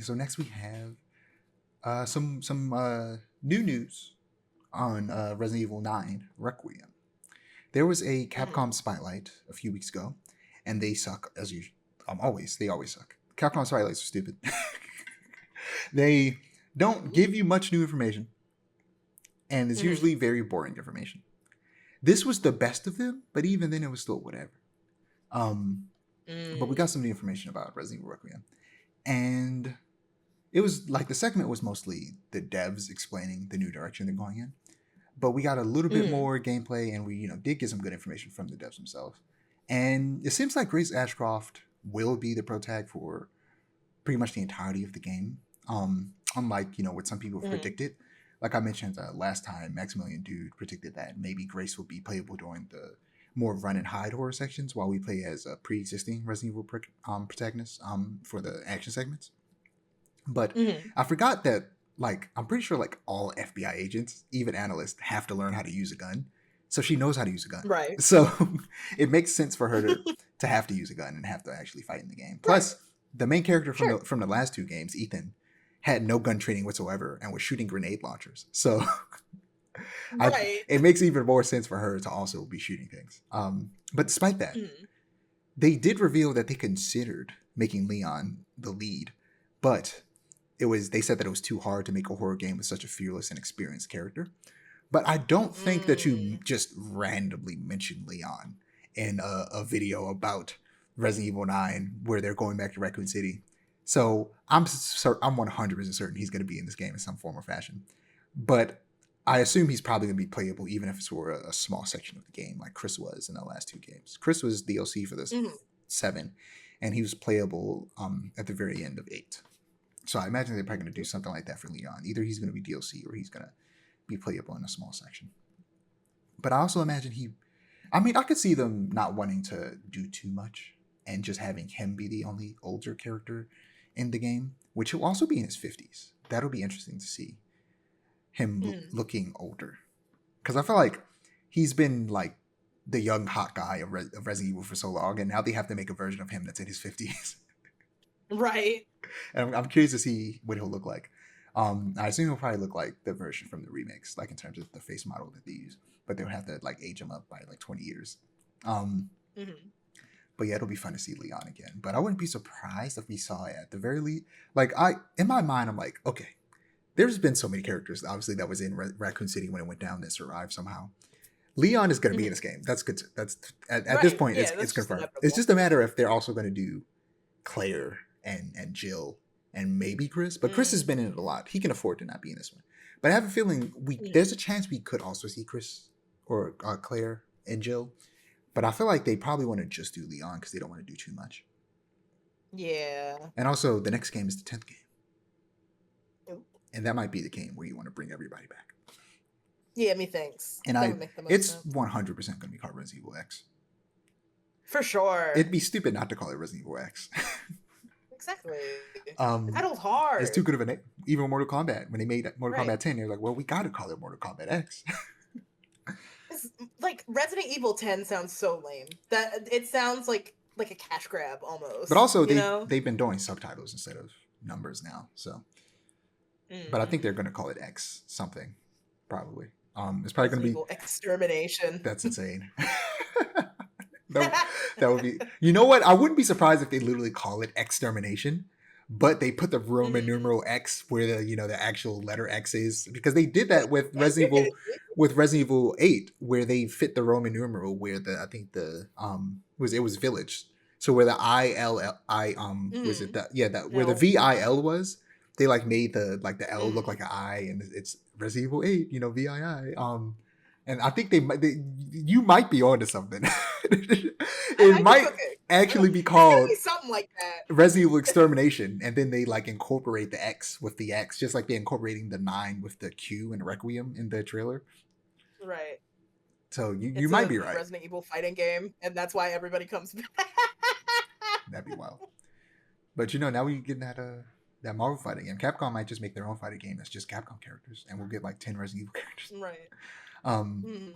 So next we have some new news on Resident Evil 9 Requiem. There was a Mm-hmm. Capcom spotlight a few weeks ago, and they suck as usual. Always they always suck. Capcom spotlights are stupid. They don't give you much new information, and it's Mm-hmm. usually very boring information. This was the best of them, but even then, it was still whatever. Um, but we got some new information about Resident Evil Requiem, and it was like the segment was mostly the devs explaining the new direction they're going in. But we got a little bit Mm-hmm. more gameplay, and we did get some good information from the devs themselves. And it seems like Grace Ashcroft will be the pro tag for pretty much the entirety of the game. Unlike what some people have Mm-hmm. predicted. Like I mentioned last time, Maximilian Dude predicted that maybe Grace will be playable during the more run and hide horror sections, while we play as a pre-existing Resident Evil protagonist for the action segments. But Mm-hmm. I forgot that, like, I'm pretty sure like all FBI agents, even analysts, have to learn how to use a gun. So she knows how to use a gun. Right. So it makes sense for her to have to use a gun and have to actually fight in the game. Right. Plus, the main character from Sure. the last two games, Ethan, had no gun training whatsoever and was shooting grenade launchers. So I Right. it makes even more sense for her to also be shooting things. But despite that, Mm-hmm. they did reveal that they considered making Leon the lead, but they said that it was too hard to make a horror game with such a fearless and experienced character. But I don't think that you Mm. just randomly mention Leon in a video about Resident Evil 9 where they're going back to Raccoon City. So I'm 100% certain he's going to be in this game in some form or fashion. But I assume he's probably going to be playable even if it's for a small section of the game, like Chris was in the last two games. Chris was DLC for this Mm-hmm. 7, and he was playable at the very end of 8. So I imagine they're probably going to do something like that for Leon. Either he's going to be DLC or he's going to be playable in a small section. But I also imagine I could see them not wanting to do too much and just having him be the only older character in the game, which will also be in his 50s. That'll be interesting to see him Mm. looking older. Because I feel like he's been like the young hot guy of Resident Evil for so long, and now they have to make a version of him that's in his 50s. Right. And I'm curious to see what he'll look like. I assume he'll probably look like the version from the remakes, like in terms of the face model that they use. But they'll have to like age him up by like 20 years. Um, Mm-hmm. but yeah, it'll be fun to see Leon again. But I wouldn't be surprised if we saw it at the very least. In my mind, I'm like, okay, there's been so many characters, obviously, that was in Raccoon City when it went down that survived somehow. Leon is going to be in Mm-hmm. this game. That's good. That's at this Right. point, Yeah, it's that's just confirmed. It's inevitable. just a matter if they're also going to do Claire and Jill and maybe Chris. But Chris has Mm. been in it a lot. He can afford to not be in this one. But I have a feeling Mm. there's a chance we could also see Chris or Claire and Jill. But I feel like they probably want to just do Leon because they don't want to do too much. Yeah. And also, the next game is the 10th game, Oop. and that might be the game where you want to bring everybody back. Yeah, methinks. And That would make the most it's sense. 100% going to be called Resident Evil X. For sure. It'd be stupid not to call it Resident Evil X. Exactly. The um, title's it's too hard. good of a name. Even Mortal Kombat, when they made Mortal Right. Kombat 10, they're like, well, we got to call it Mortal Kombat X. It's, like Resident Evil 10 sounds so lame. That it sounds like a cash grab But almost, also, you know? they've been doing subtitles instead of numbers now. So, but I think they're Mm-hmm. going to call it X something, probably. It's probably going Resident to be Evil Extermination. that's insane. that, that would be. You know what? I wouldn't be surprised if they literally call it extermination, but they put the Roman Mm-hmm. numeral X where the actual letter X is, because they did that with Resident Evil 8, where they fit the Roman numeral where the I think the it was village. So where the I was it Mm. that yeah that where the No. VIL was, they like made the L look like Mm. an I, and it's Resident Evil 8, VII. And I think you might be onto something. I It might be might cooking. actually be It's gonna called be something like that. Resident Evil Extermination, and then they like incorporate the X with the X, just like they're incorporating the 9 with the Q and Requiem in the trailer. Right. So you It's might a be right. Resident Evil fighting game, and that's why everybody comes back. That'd be wild. But now we getting that Marvel fighting game. Capcom might just make their own fighting game that's just Capcom characters, and we'll get like 10 Resident Evil characters. Right. Um, Mm.